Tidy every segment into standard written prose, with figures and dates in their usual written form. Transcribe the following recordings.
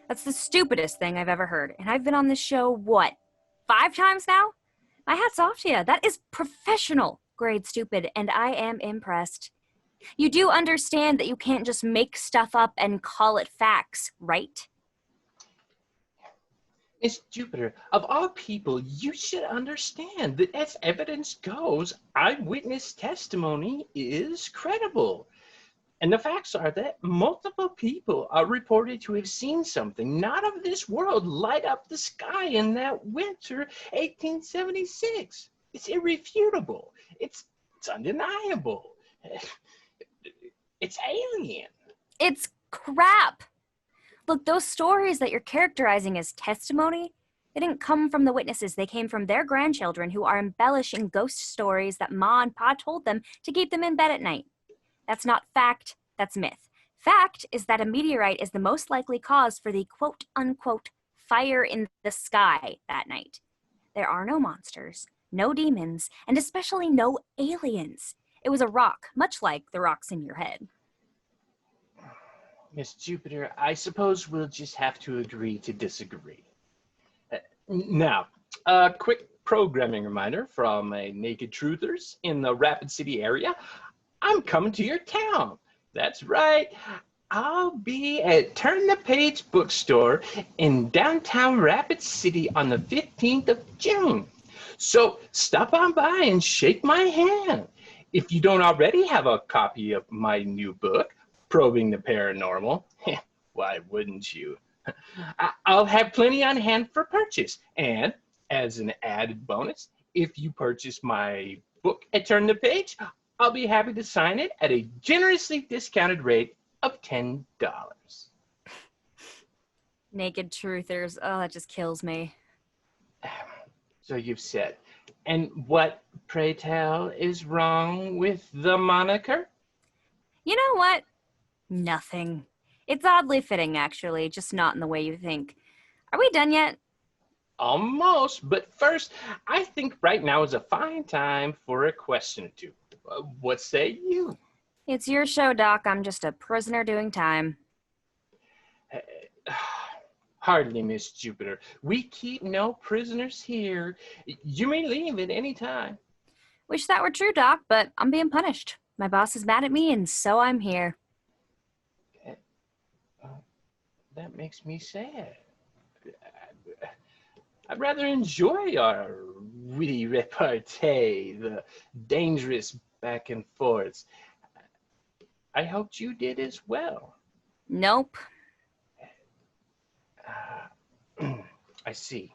That's the stupidest thing I've ever heard. And I've been on this show, what, 5 times now? My hat's off to you. That is professional grade stupid, and I am impressed. You do understand that you can't just make stuff up and call it facts, right? Miss Jupiter, of all people, you should understand that as evidence goes, eyewitness testimony is credible. And the facts are that multiple people are reported to have seen something not of this world light up the sky in that winter 1876. It's irrefutable. It's undeniable. It's alien. It's crap. Look, those stories that you're characterizing as testimony, they didn't come from the witnesses. They came from their grandchildren who are embellishing ghost stories that Ma and Pa told them to keep them in bed at night. That's not fact, that's myth. Fact is that a meteorite is the most likely cause for the quote-unquote fire in the sky that night. There are no monsters, no demons, and especially no aliens. It was a rock, much like the rocks in your head. Miss Jupiter, I suppose we'll just have to agree to disagree. Now, a quick programming reminder from Naked Truthers in the Rapid City area. I'm coming to your town. That's right. I'll be at Turn the Page bookstore in downtown Rapid City on the 15th of June. So stop on by and shake my hand. If you don't already have a copy of my new book, Probing the Paranormal, why wouldn't you? I'll have plenty on hand for purchase. And as an added bonus, if you purchase my book at Turn the Page, I'll be happy to sign it at a generously discounted rate of $10. Naked Truthers, oh, that just kills me. So you've said. And what, pray tell, is wrong with the moniker? You know what? Nothing. It's oddly fitting, actually, just not in the way you think. Are we done yet? Almost, but first, I think right now is a fine time for a question or two. What say you? It's your show, Doc. I'm just a prisoner doing time. Hardly, Miss Jupiter. We keep no prisoners here. You may leave at any time. Wish that were true, Doc, but I'm being punished. My boss is mad at me, and so I'm here. That makes me sad. I'd rather enjoy our witty repartee, the dangerous back and forths. I hoped you did as well. Nope. I see.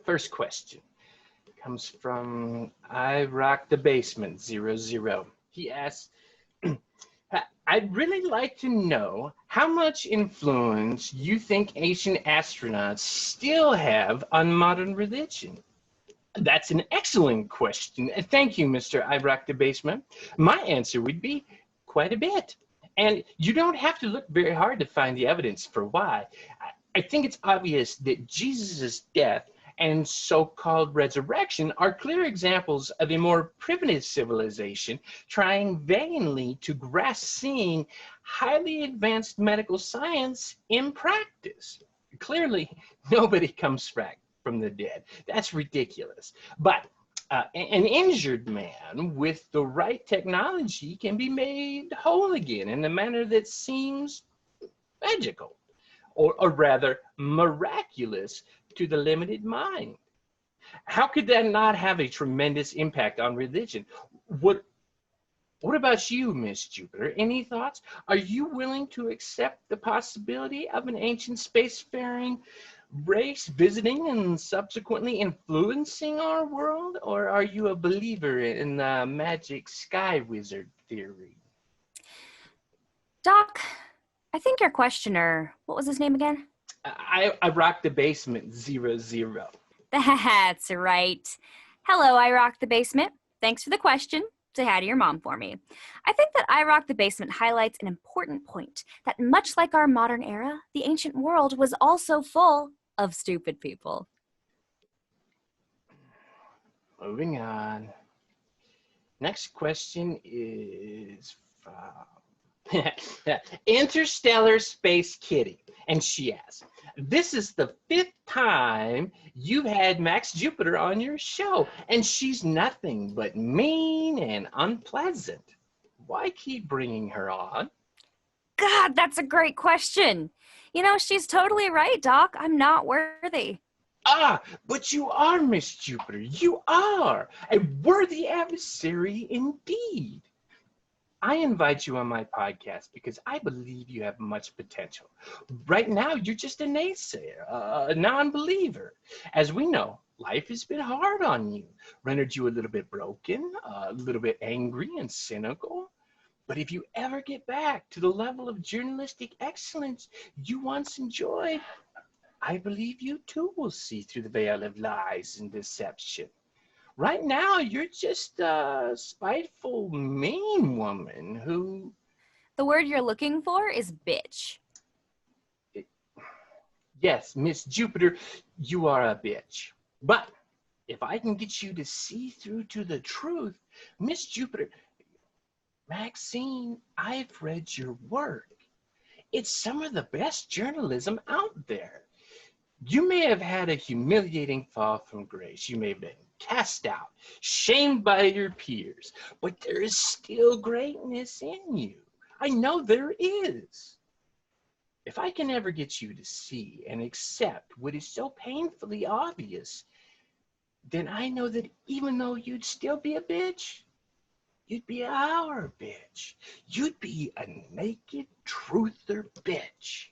First question comes from I Rock the Basement 00. He asks, I'd really like to know how much influence you think ancient astronauts still have on modern religion. That's an excellent question. Thank you, Mr. I Rock the Basement. My answer would be quite a bit. And you don't have to look very hard to find the evidence for why. I think it's obvious that Jesus' death and so-called resurrection are clear examples of a more primitive civilization trying vainly to grasp seeing highly advanced medical science in practice. Clearly, nobody comes back from the dead. That's ridiculous. But an injured man with the right technology can be made whole again in a manner that seems magical, or rather miraculous to the limited mind. How could that not have a tremendous impact on religion? What about you, Miss Jupiter? Any thoughts? Are you willing to accept the possibility of an ancient spacefaring race visiting and subsequently influencing our world? Or are you a believer in the magic sky wizard theory? Doc, I think your questioner, what was his name again? I Rock the Basement 00. That's right. Hello, I Rock the Basement. Thanks for the question. Say hi to your mom for me. I think that I Rock the Basement highlights an important point, that much like our modern era, the ancient world was also full of stupid people. Moving on. Next question is from Interstellar Space Kitty. And she asks, this is the 5th time you've had Max Jupiter on your show, and she's nothing but mean and unpleasant. Why keep bringing her on? God, that's a great question. You know, she's totally right, Doc. I'm not worthy. Ah, but you are, Miss Jupiter. You are a worthy adversary indeed. I invite you on my podcast because I believe you have much potential. Right now, you're just a naysayer, a non-believer. As we know, life has been hard on you, rendered you a little bit broken, a little bit angry and cynical. But if you ever get back to the level of journalistic excellence you once enjoyed, I believe you too will see through the veil of lies and deception. Right now, you're just a spiteful, mean woman who... The word you're looking for is bitch. Yes, Miss Jupiter, you are a bitch. But if I can get you to see through to the truth, Miss Jupiter, Maxine, I've read your work. It's some of the best journalism out there. You may have had a humiliating fall from grace. You may have been cast out, shamed by your peers, but there is still greatness in you. I know there is. If I can ever get you to see and accept what is so painfully obvious, then I know that even though you'd still be a bitch, you'd be our bitch. You'd be a naked truther bitch.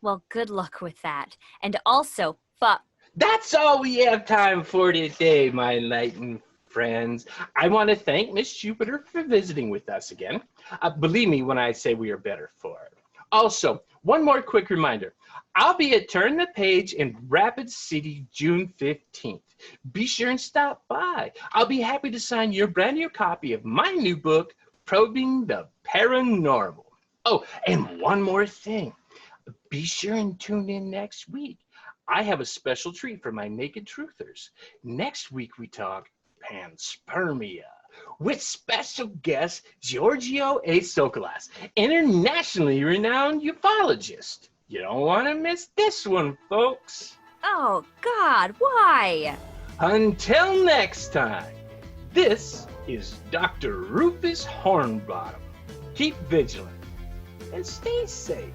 Well, good luck with that. And also, fuck. That's all we have time for today, my enlightened friends. I want to thank Miss Jupiter for visiting with us again. Believe me when I say we are better for it. Also, one more quick reminder. I'll be at Turn the Page in Rapid City June 15th. Be sure and stop by. I'll be happy to sign your brand new copy of my new book, Probing the Paranormal. Oh, and one more thing. Be sure and tune in next week. I have a special treat for my naked truthers. Next week we talk panspermia with special guest Giorgio A. Sokolas, internationally renowned ufologist. You don't want to miss this one, folks. Oh, God, why? Until next time, this is Dr. Rufus Hornbottom. Keep vigilant and stay safe.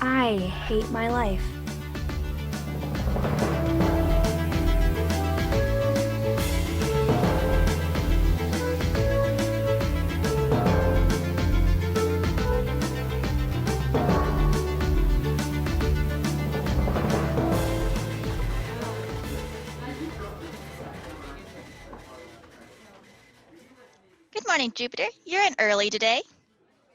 I hate my life. Good morning, Jupiter. You're in early today.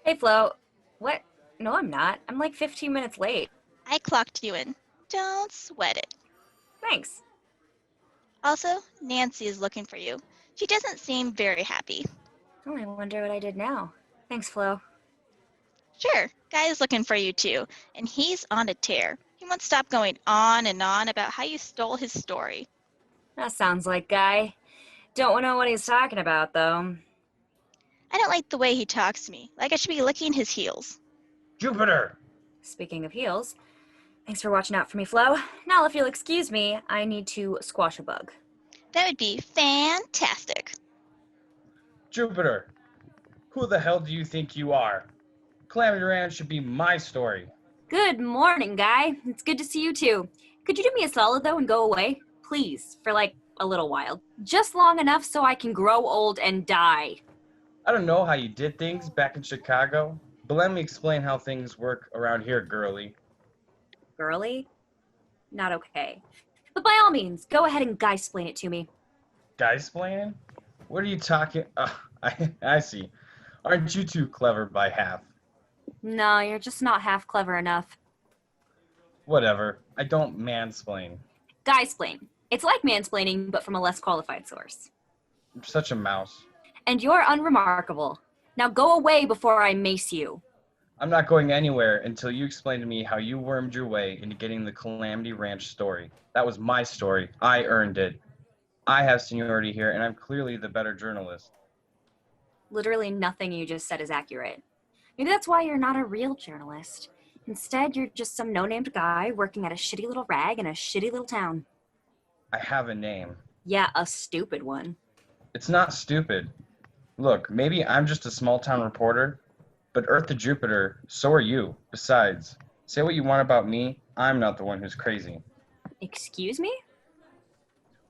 Hey, Flo. What? No, I'm not. I'm like 15 minutes late. I clocked you in. Don't sweat it. Thanks. Also, Nancy is looking for you. She doesn't seem very happy. Oh, I wonder what I did now. Thanks, Flo. Sure, Guy is looking for you too, and he's on a tear. He won't stop going on and on about how you stole his story. That sounds like Guy. Don't know what he's talking about, though. I don't like the way he talks to me, like I should be licking his heels. Jupiter! Speaking of heels, thanks for watching out for me, Flo. Now, if you'll excuse me, I need to squash a bug. That would be fantastic. Jupiter! Who the hell do you think you are? Calamity Ranch should be my story. Good morning, Guy. It's good to see you, too. Could you do me a solid, though, and go away? Please, for like a little while. Just long enough so I can grow old and die. I don't know how you did things back in Chicago, but let me explain how things work around here, girly. Girly? Not okay. But by all means, go ahead and guy-splain it to me. Guy-splaining? What are you talking? I see. Aren't you too clever by half? No, you're just not half clever enough. Whatever. I don't mansplain. Guy-splain. It's like mansplaining, but from a less qualified source. I'm such a mouse. And you're unremarkable. Now go away before I mace you. I'm not going anywhere until you explain to me how you wormed your way into getting the Calamity Ranch story. That was my story. I earned it. I have seniority here, and I'm clearly the better journalist. Literally nothing you just said is accurate. Maybe that's why you're not a real journalist. Instead, you're just some no-named guy working at a shitty little rag in a shitty little town. I have a name. Yeah, a stupid one. It's not stupid. Look, maybe I'm just a small-town reporter, but Earth to Jupiter, so are you. Besides, say what you want about me, I'm not the one who's crazy. Excuse me?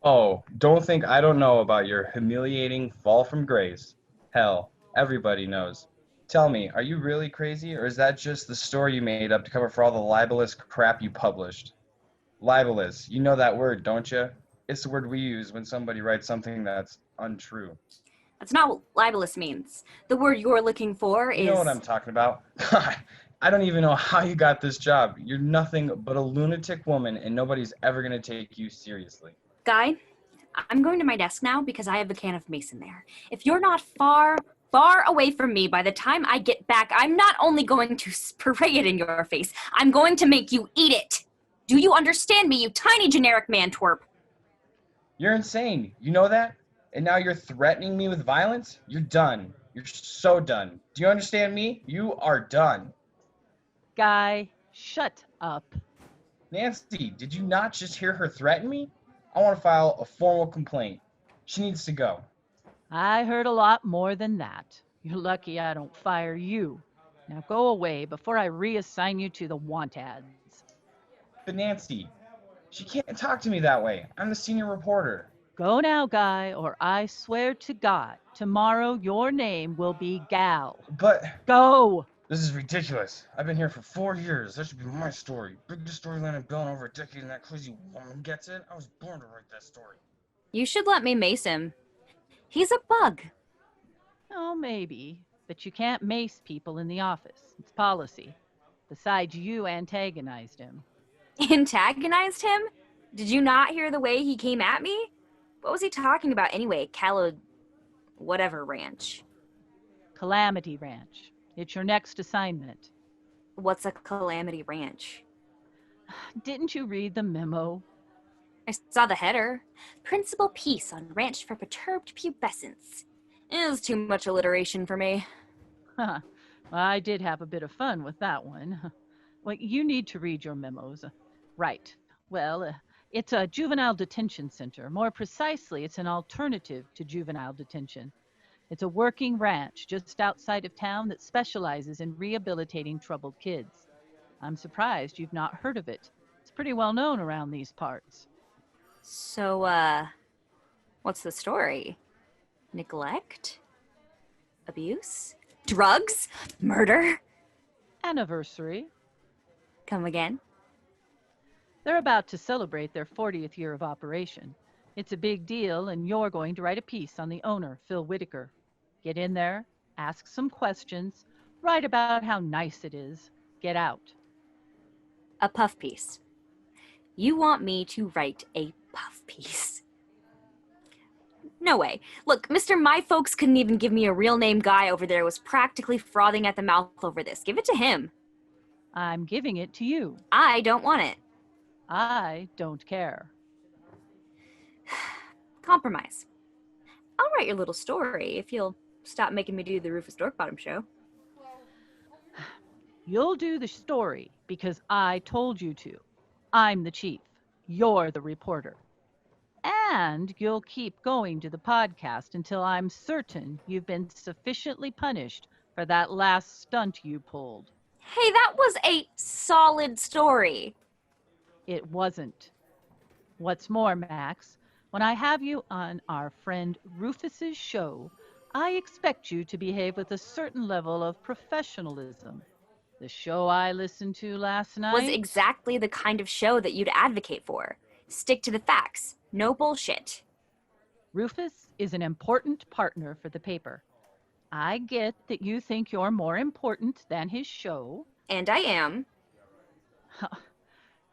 Oh, don't think I don't know about your humiliating fall from grace. Hell, everybody knows. Tell me, are you really crazy, or is that just the story you made up to cover for all the libelous crap you published? Libelous, you know that word, don't you? It's the word we use when somebody writes something that's untrue. That's not what libelous means. The word you're looking for is... You know what I'm talking about. I don't even know how you got this job. You're nothing but a lunatic woman, and nobody's ever going to take you seriously. Guy, I'm going to my desk now because I have a can of mace in there. If you're not far away from me by the time I get back, I'm not only going to spray it in your face, I'm going to make you eat it. Do you understand me, you tiny generic man twerp? You're insane. You know that? And now you're threatening me with violence? You're done. You're so done. Do you understand me? You are done. Guy, shut up. Nancy, did you not just hear her threaten me? I want to file a formal complaint. She needs to go. I heard a lot more than that. You're lucky I don't fire you. Now go away before I reassign you to the want ads. But Nancy, she can't talk to me that way. I'm the senior reporter. Go now, Guy, or I swear to God, tomorrow your name will be Gal. But Go! this is ridiculous. I've been here for 4 years. That should be my story. Biggest storyline I've done over a decade, and that crazy woman gets it. I was born to write that story. You should let me mace him. He's a bug. Oh, maybe. But you can't mace people in the office. It's policy. Besides, you antagonized him. Antagonized him? Did you not hear the way he came at me? What was he talking about anyway? Whatever ranch. Calamity Ranch. It's your next assignment. What's a Calamity Ranch? Didn't you read the memo? I saw the header. Principal Peace on Ranch for Perturbed Pubescence. It was too much alliteration for me. Well, I did have a bit of fun with that one. Well, you need to read your memos. Right. Well, it's a juvenile detention center. More precisely, it's an alternative to juvenile detention. It's a working ranch just outside of town that specializes in rehabilitating troubled kids. I'm surprised you've not heard of it. It's pretty well known around these parts. So, what's the story? Neglect? Abuse? Drugs? Murder? Anniversary. Come again? They're about to celebrate their 40th year of operation. It's a big deal, and you're going to write a piece on the owner, Phil Whitaker. Get in there, ask some questions, write about how nice it is, get out. A puff piece. You want me to write a puff piece? No way. Look, Mr. My Folks couldn't even give me a real name guy over there was practically frothing at the mouth over this. Give it to him. I'm giving it to you. I don't want it. I don't care. Compromise. I'll write your little story if you'll stop making me do the Rufus Dorkbottom show. You'll do the story because I told you to. I'm the chief. You're the reporter. And you'll keep going to the podcast until I'm certain you've been sufficiently punished for that last stunt you pulled. Hey, that was a solid story. It wasn't. What's more, Max, when I have you on our friend Rufus's show, I expect you to behave with a certain level of professionalism. The show I listened to last night Was exactly the kind of show that you'd advocate for. Stick to the facts. No bullshit. Rufus is an important partner for the paper. I get that you think you're more important than his show. And I am.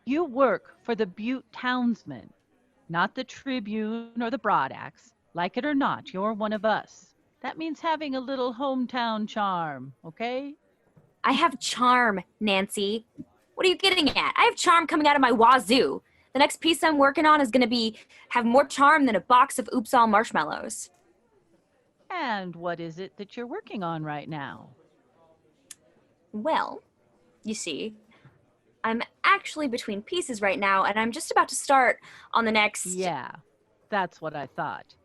You work for the Butte Townsman, not the Tribune or the Broadaxe. Like it or not, you're one of us. That means having a little hometown charm, okay? I have charm, Nancy. What are you getting at? I have charm coming out of my wazoo. The next piece I'm working on is going to have more charm than a box of Oops All marshmallows. And what is it that you're working on right now? Well, you see, I'm actually between pieces right now, and I'm just about to start on the next... Yeah, that's what I thought.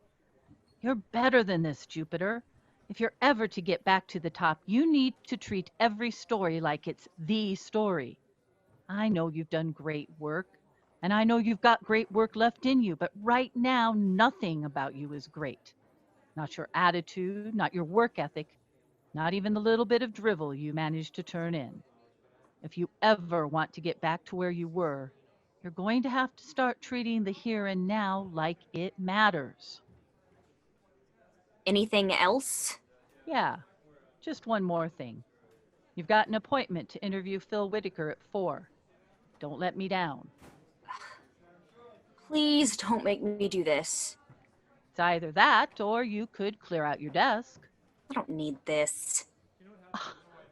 You're better than this, Jupiter. If you're ever to get back to the top, you need to treat every story like it's the story. I know you've done great work, and I know you've got great work left in you, but right now, nothing about you is great. Not your attitude, not your work ethic, not even the little bit of drivel you managed to turn in. If you ever want to get back to where you were, you're going to have to start treating the here and now like it matters. Anything else? Yeah, just one more thing. You've got an appointment to interview Phil Whitaker at 4. Don't let me down. Please don't make me do this. It's either that or you could clear out your desk. I don't need this.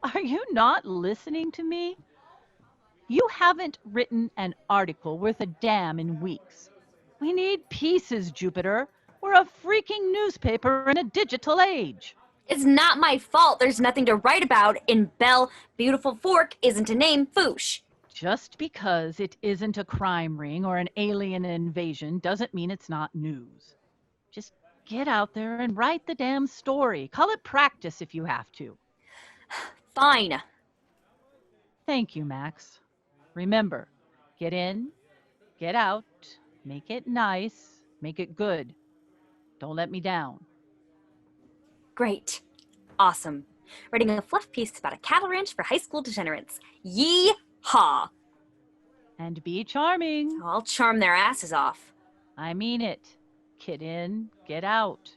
Are you not listening to me? You haven't written an article worth a damn in weeks. We need pieces, Jupiter. We're a freaking newspaper in a digital age. It's not my fault there's nothing to write about in Belle Beautiful Fork isn't a name Fourche. Just because it isn't a crime ring or an alien invasion doesn't mean it's not news. Just get out there and write the damn story. Call it practice if you have to. Fine. Thank you, Max. Remember, get in, get out, make it nice, make it good. Don't let me down. Great. Awesome. Writing a fluff piece about a cattle ranch for high school degenerates. Yee-haw. And be charming. I'll charm their asses off. I mean it. Get in, get out.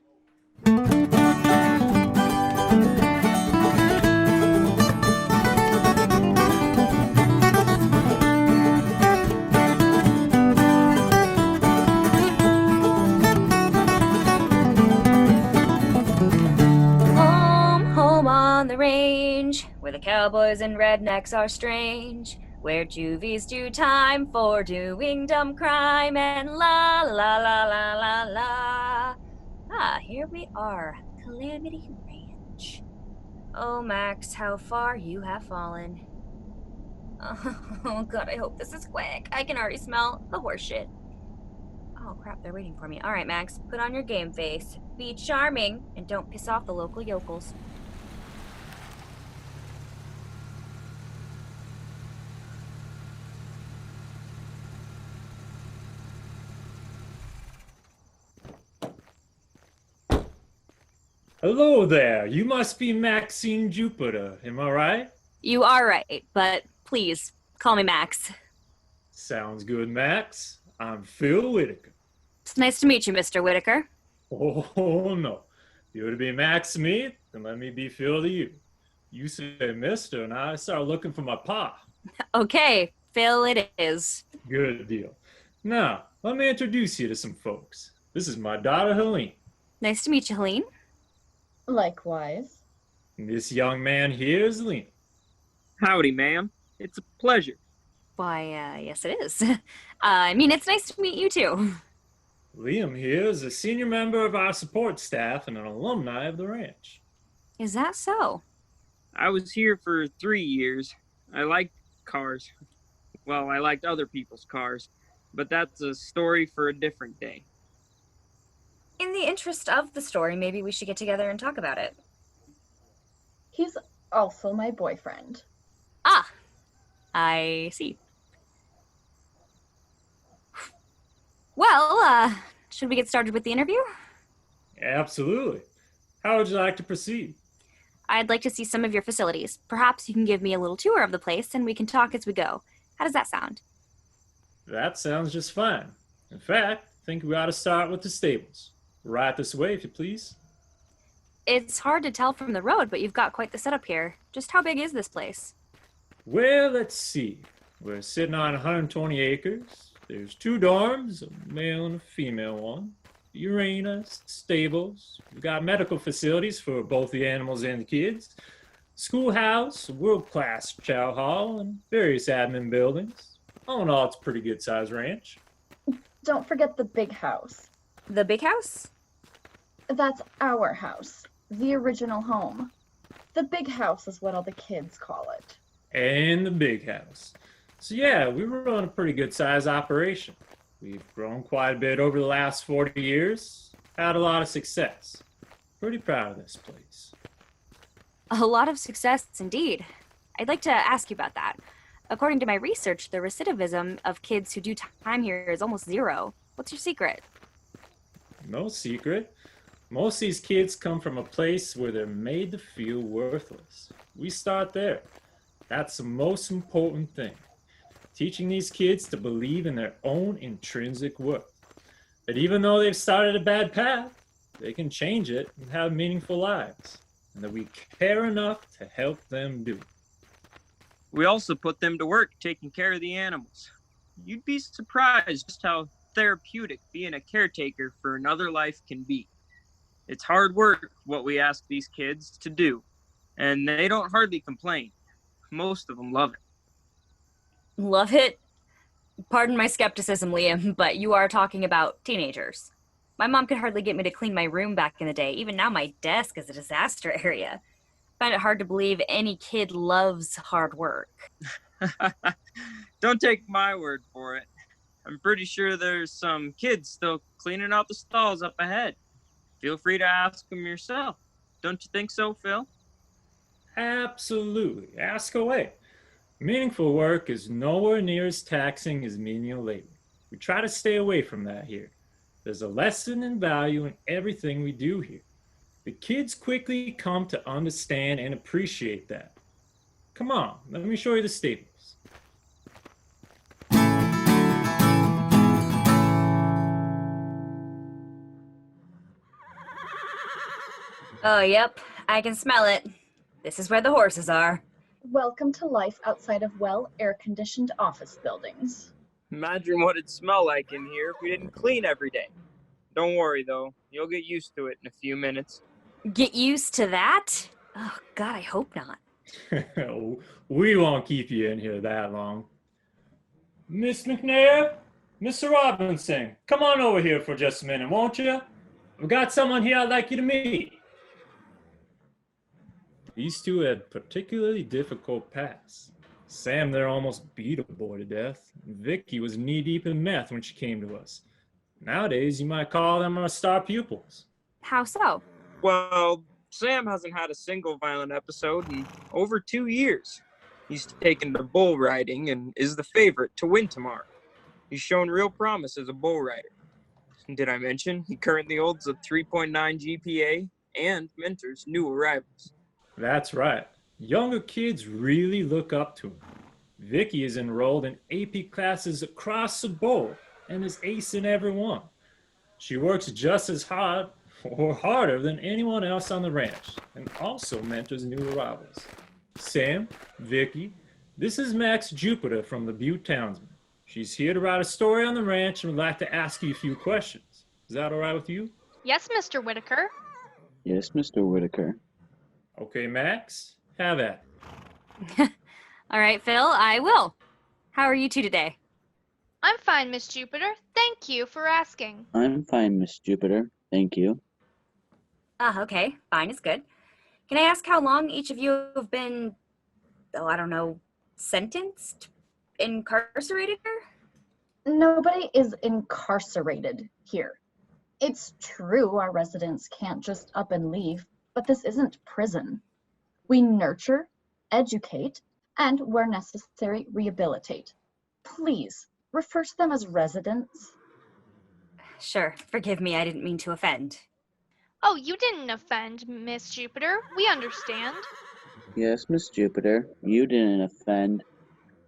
Home on the range, where the cowboys and rednecks are strange, where juvies do time for doing dumb crime, and la la la la la la. Ah, here we are, Calamity Ranch. Oh, Max, how far you have fallen. Oh, God, I hope this is quick. I can already smell the horseshit. Oh, crap, they're waiting for me. All right, Max, put on your game face. Be charming, and don't piss off the local yokels. Hello there. You must be Maxine Jupiter, am I right? You are right, but please, call me Max. Sounds good, Max. I'm Phil Whitaker. It's nice to meet you, Mr. Whitaker. Oh, no. You're to be Max to me, then let me be Phil to you. You say mister, and I start looking for my pa. Okay, Phil it is. Good deal. Now, let me introduce you to some folks. This is my daughter, Helene. Nice to meet you, Helene. Likewise. And this young man here is Liam. Howdy, ma'am. It's a pleasure. Why, yes it is. I mean, it's nice to meet you too. Liam here is a senior member of our support staff and an alumni of the ranch. Is that so? I was here for 3 years. I liked cars. Well, I liked other people's cars, but that's a story for a different day. In the interest of the story, maybe we should get together and talk about it. He's also my boyfriend. Ah, I see. Well, should we get started with the interview? Absolutely. How would you like to proceed? I'd like to see some of your facilities. Perhaps you can give me a little tour of the place and we can talk as we go. How does that sound? That sounds just fine. In fact, I think we ought to start with the stables. Right this way, if you please. It's hard to tell from the road, but you've got quite the setup here. Just how big is this place? Well, let's see. We're sitting on 120 acres. There's 2 dorms, a male and a female one. The arenas, stables. We've got medical facilities for both the animals and the kids. Schoolhouse, a world-class chow hall, and various admin buildings. All in all, it's a pretty good-sized ranch. Don't forget the big house. The big house? That's our house, the original home. The big house is what all the kids call it. And the big house. So yeah, we run a pretty good size operation. We've grown quite a bit over the last 40 years, had a lot of success. Pretty proud of this place. A lot of success indeed. I'd like to ask you about that. According to my research, the recidivism of kids who do time here is almost zero. What's your secret? No secret. Most of these kids come from a place where they're made to feel worthless. We start there. That's the most important thing. Teaching these kids to believe in their own intrinsic worth. That even though they've started a bad path, they can change it and have meaningful lives. And that we care enough to help them do it. We also put them to work taking care of the animals. You'd be surprised just how therapeutic being a caretaker for another life can be. It's hard work what we ask these kids to do, and they don't hardly complain. Most of them love it. Love it? Pardon my skepticism, Liam, but you are talking about teenagers. My mom could hardly get me to clean my room back in the day. Even now my desk is a disaster area. I find it hard to believe any kid loves hard work. Don't take my word for it. I'm pretty sure there's some kids still cleaning out the stalls up ahead. Feel free to ask them yourself. Don't you think so, Phil? Absolutely. Ask away. Meaningful work is nowhere near as taxing as menial labor. We try to stay away from that here. There's a lesson and value in everything we do here. The kids quickly come to understand and appreciate that. Come on, let me show you the stables. Oh, yep, I can smell it. This is where the horses are. Welcome to life outside of well air-conditioned office buildings. Imagine what it'd smell like in here if we didn't clean every day. Don't worry, though. You'll get used to it in a few minutes. Get used to that? Oh, God, I hope not. We won't keep you in here that long. Miss McNair, Mr. Robinson, come on over here for just a minute, won't you? I've got someone here I'd like you to meet. These two had particularly difficult paths. Sam there almost beat a boy to death. Vicki was knee-deep in meth when she came to us. Nowadays, you might call them our star pupils. How so? Well, Sam hasn't had a single violent episode in over 2 years. He's taken to bull riding and is the favorite to win tomorrow. He's shown real promise as a bull rider. Did I mention he currently holds a 3.9 GPA and mentors new arrivals? That's right. Younger kids really look up to him. Vicki is enrolled in AP classes across the board and is ace in every one. She works just as hard or harder than anyone else on the ranch and also mentors new arrivals. Sam, Vicki, this is Max Jupiter from the Butte Townsman. She's here to write a story on the ranch and would like to ask you a few questions. Is that all right with you? Yes, Mr. Whitaker. Yes, Mr. Whitaker. Okay, Max, have at it. All right, Phil, I will. How are you two today? I'm fine, Miss Jupiter. Thank you for asking. I'm fine, Miss Jupiter. Thank you. Okay, fine is good. Can I ask how long each of you have been, sentenced? Incarcerated here? Nobody is incarcerated here. It's true our residents can't just up and leave, but this isn't prison. We nurture, educate, and where necessary, rehabilitate. Please, refer to them as residents. Sure, forgive me, I didn't mean to offend. Oh, you didn't offend, Miss Jupiter. We understand. Yes, Miss Jupiter, you didn't offend.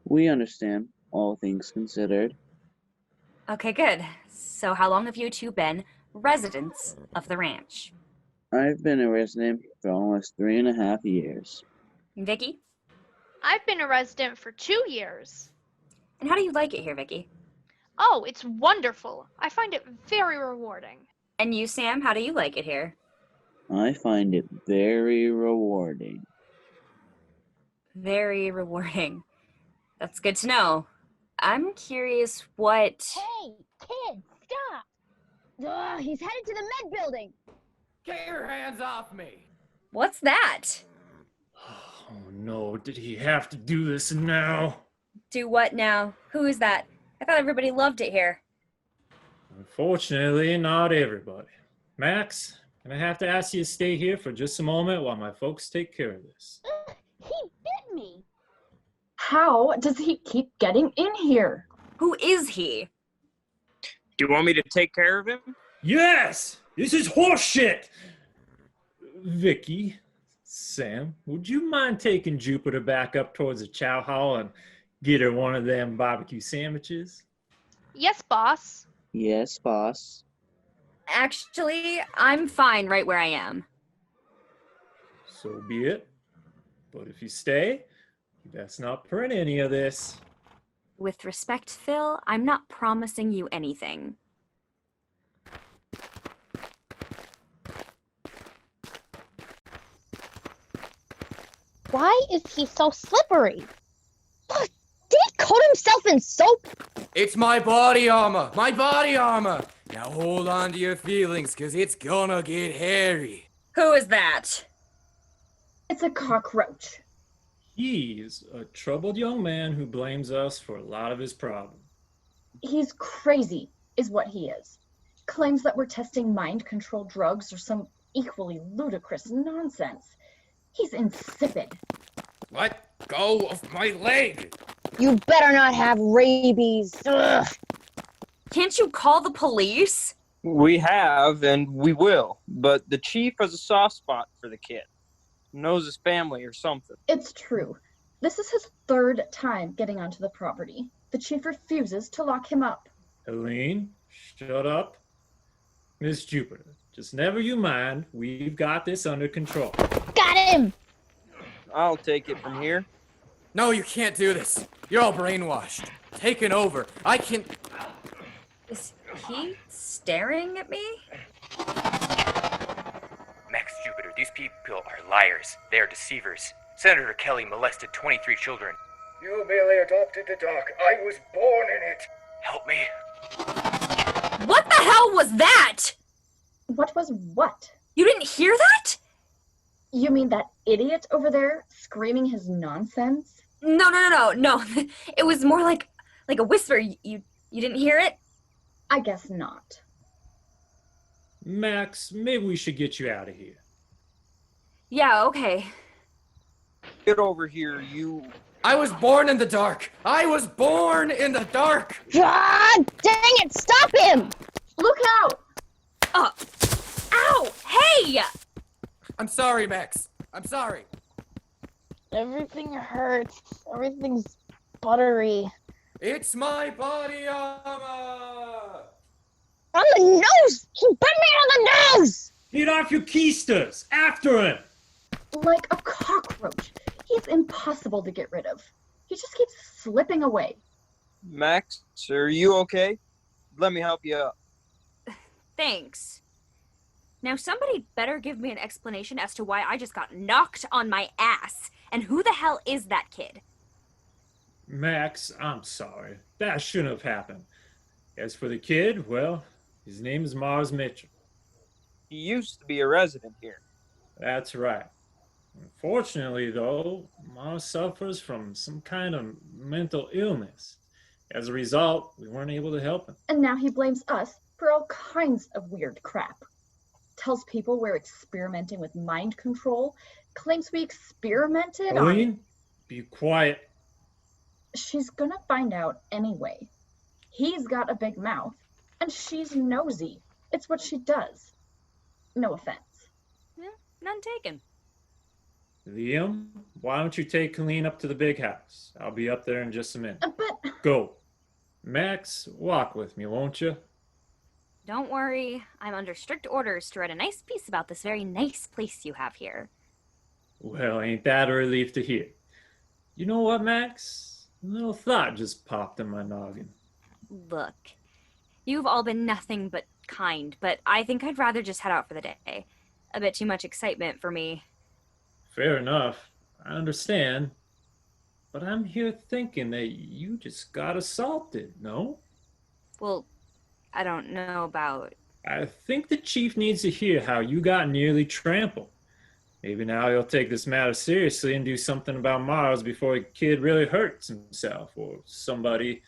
We understand, all things considered. Okay, good. So how long have you two been residents of the ranch? I've been a resident for almost 3.5 years. Vicki? I've been a resident for 2 years. And how do you like it here, Vicki? Oh, it's wonderful. I find it very rewarding. And you, Sam, how do you like it here? I find it very rewarding. Very rewarding. That's good to know. I'm curious what... Hey, kid, stop! Ugh, he's headed to the med building. Get your hands off me! What's that? Oh no, did he have to do this now? Do what now? Who is that? I thought everybody loved it here. Unfortunately, not everybody. Max, I'm gonna have to ask you to stay here for just a moment while my folks take care of this. He bit me. How does he keep getting in here? Who is he? Do you want me to take care of him? Yes! This is horseshit! Vicki, Sam, would you mind taking Jupiter back up towards the chow hall and get her one of them barbecue sandwiches? Yes, boss. Yes, boss. Actually, I'm fine right where I am. So be it. But if you stay, you best not print any of this. With respect, Phil, I'm not promising you anything. Why is he so slippery? Look, did he coat himself in soap? It's my body armor! My body armor! Now hold on to your feelings, cause it's gonna get hairy. Who is that? It's a cockroach. He's a troubled young man who blames us for a lot of his problems. He's crazy, is what he is. Claims that we're testing mind-control drugs or some equally ludicrous nonsense. He's insipid. Let go of my leg! You better not have rabies. Ugh. Can't you call the police? We have, and we will. But the chief has a soft spot for the kid. Knows his family or something. It's true. This is his third time getting onto the property. The chief refuses to lock him up. Helene, shut up. Miss Jupiter, just never you mind. We've got this under control. Got him! I'll take it from here. No, you can't do this. You're all brainwashed. Taken over. I can... Is he staring at me? Max Jupiter, these people are liars. They are deceivers. Senator Kelly molested 23 children. You merely adopted the dark. I was born in it. Help me. What the hell was that? What was what? You didn't hear that? You mean that idiot over there screaming his nonsense? No. It was more like a whisper. You didn't hear it? I guess not. Max, maybe we should get you out of here. Yeah, okay. Get over here, you... I was born in the dark! I was born in the dark! God dang it! Stop him! Look out! Ow! Hey! I'm sorry, Max. I'm sorry. Everything hurts. Everything's buttery. It's my body armor! On the nose! He bit me on the nose! Get off your keisters! After him! Like a cockroach. He's impossible to get rid of. He just keeps slipping away. Max, are you okay? Let me help you up. Thanks. Now somebody better give me an explanation as to why I just got knocked on my ass. And who the hell is that kid? Max, I'm sorry. That shouldn't have happened. As for the kid, well, his name is Mars Mitchell. He used to be a resident here. That's right. Unfortunately, though, Mars suffers from some kind of mental illness. As a result, we weren't able to help him. And now he blames us for all kinds of weird crap. Tells people we're experimenting with mind control. Claims we experimented Helene, be quiet. She's gonna find out anyway. He's got a big mouth, and she's nosy. It's what she does. No offense. Yeah, none taken. Liam, why don't you take Helene up to the big house? I'll be up there in just a minute. But... Go. Max, walk with me, won't you? Don't worry. I'm under strict orders to write a nice piece about this very nice place you have here. Well, ain't that a relief to hear? You know what, Max? A little thought just popped in my noggin. Look, you've all been nothing but kind, but I think I'd rather just head out for the day. A bit too much excitement for me. Fair enough. I understand. But I'm here thinking that you just got assaulted, no? Well, I don't know about... I think the chief needs to hear how you got nearly trampled. Maybe now he'll take this matter seriously and do something about Mars before a kid really hurts himself or somebody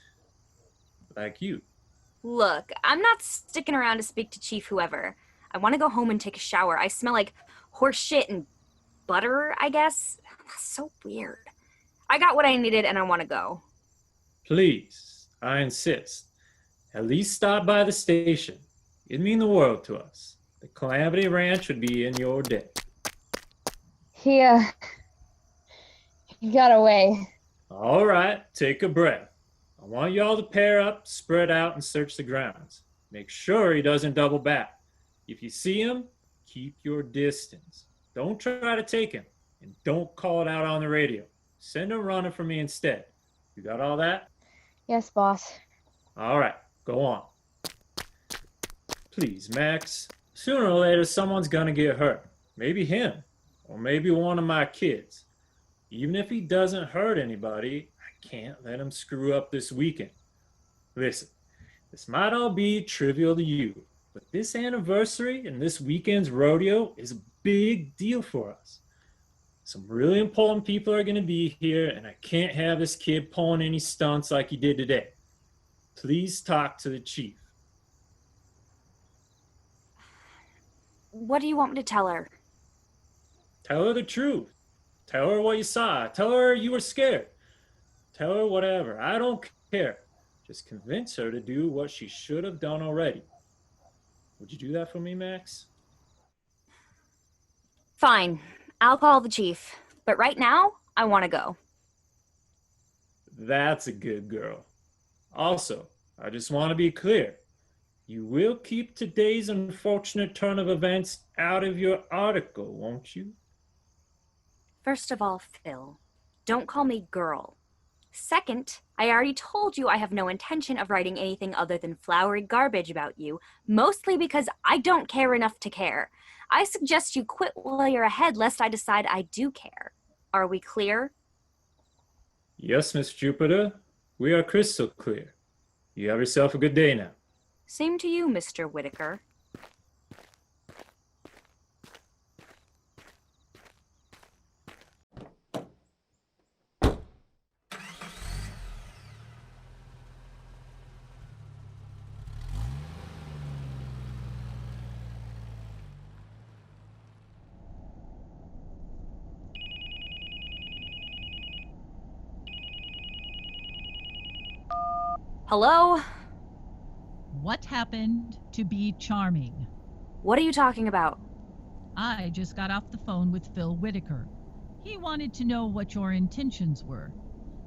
like you. Look, I'm not sticking around to speak to Chief whoever. I want to go home and take a shower. I smell like horse shit and butter, I guess. That's so weird. I got what I needed and I want to go. Please, I insist. At least stop by the station. It'd mean the world to us. The Calamity Ranch would be in your debt. He got away. All right, take a breath. I want y'all to pair up, spread out, and search the grounds. Make sure he doesn't double back. If you see him, keep your distance. Don't try to take him, and don't call it out on the radio. Send him running for me instead. You got all that? Yes, boss. All right, go on. Please, Max. Sooner or later, someone's gonna get hurt. Maybe him, or maybe one of my kids. Even if he doesn't hurt anybody, I can't let him screw up this weekend. Listen, this might all be trivial to you, but this anniversary and this weekend's rodeo is a big deal for us. Some really important people are gonna be here, and I can't have this kid pulling any stunts like he did today. Please talk to the chief. What do you want me to tell her? Tell her the truth. Tell her what you saw. Tell her you were scared. Tell her whatever. I don't care. Just convince her to do what she should have done already. Would you do that for me, Max? Fine. I'll call the chief. But right now, I want to go. That's a good girl. Also, I just want to be clear. You will keep today's unfortunate turn of events out of your article, won't you? First of all, Phil, don't call me girl. Second, I already told you I have no intention of writing anything other than flowery garbage about you, mostly because I don't care enough to care. I suggest you quit while you're ahead, lest I decide I do care. Are we clear? Yes, Miss Jupiter. We are crystal clear. You have yourself a good day now. Same to you, Mr. Whitaker. Hello? What happened to be charming? What are you talking about? I just got off the phone with Phil Whitaker. He wanted to know what your intentions were.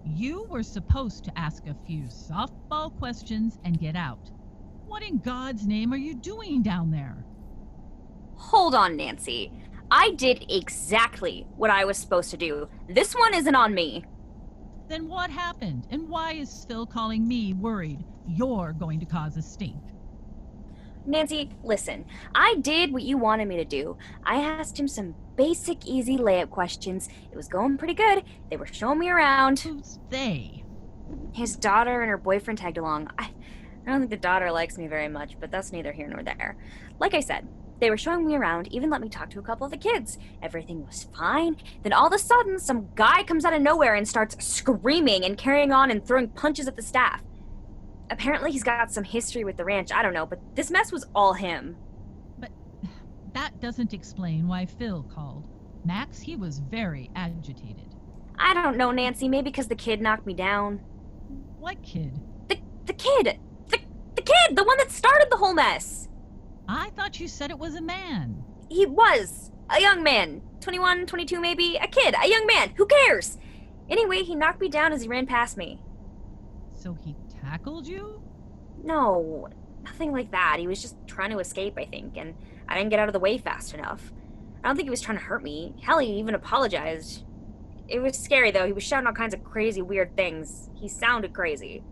You were supposed to ask a few softball questions and get out. What in God's name are you doing down there? Hold on, Nancy. I did exactly what I was supposed to do. This one isn't on me. Then what happened? And why is Phil calling me worried you're going to cause a stink? Nancy, listen. I did what you wanted me to do. I asked him some basic, easy layup questions. It was going pretty good. They were showing me around. Who's they? His daughter and her boyfriend tagged along. I don't think the daughter likes me very much, but that's neither here nor there. Like I said, they were showing me around, even let me talk to a couple of the kids. Everything was fine. Then all of a sudden, some guy comes out of nowhere and starts screaming and carrying on and throwing punches at the staff. Apparently he's got some history with the ranch, I don't know, but this mess was all him. But that doesn't explain why Phil called. Max, he was very agitated. I don't know, Nancy, maybe because the kid knocked me down. What kid? The kid! The kid! The one that started the whole mess! I thought you said it was a man. He was. A young man. 21, 22 maybe. A kid. A young man. Who cares? Anyway, he knocked me down as he ran past me. So he tackled you? No, nothing like that. He was just trying to escape, I think, and I didn't get out of the way fast enough. I don't think he was trying to hurt me. Hell, he even apologized. It was scary, though. He was shouting all kinds of crazy, weird things. He sounded crazy.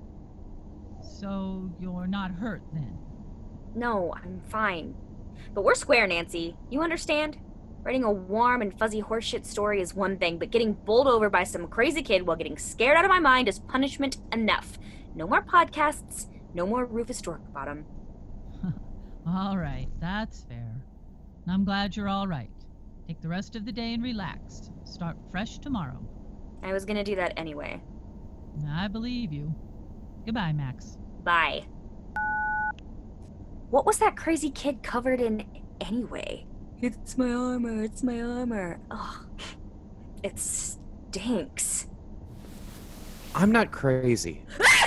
So you're not hurt, then? No, I'm fine. But we're square, Nancy. You understand? Writing a warm and fuzzy horseshit story is one thing, but getting bowled over by some crazy kid while getting scared out of my mind is punishment enough. No more podcasts, no more Rufus Dorkbottom. All right, that's fair. I'm glad you're all right. Take the rest of the day and relax. Start fresh tomorrow. I was gonna do that anyway. I believe you. Goodbye, Max. Bye. What was that crazy kid covered in anyway? It's my armor, it's my armor. Ugh. It stinks. I'm not crazy. Ah!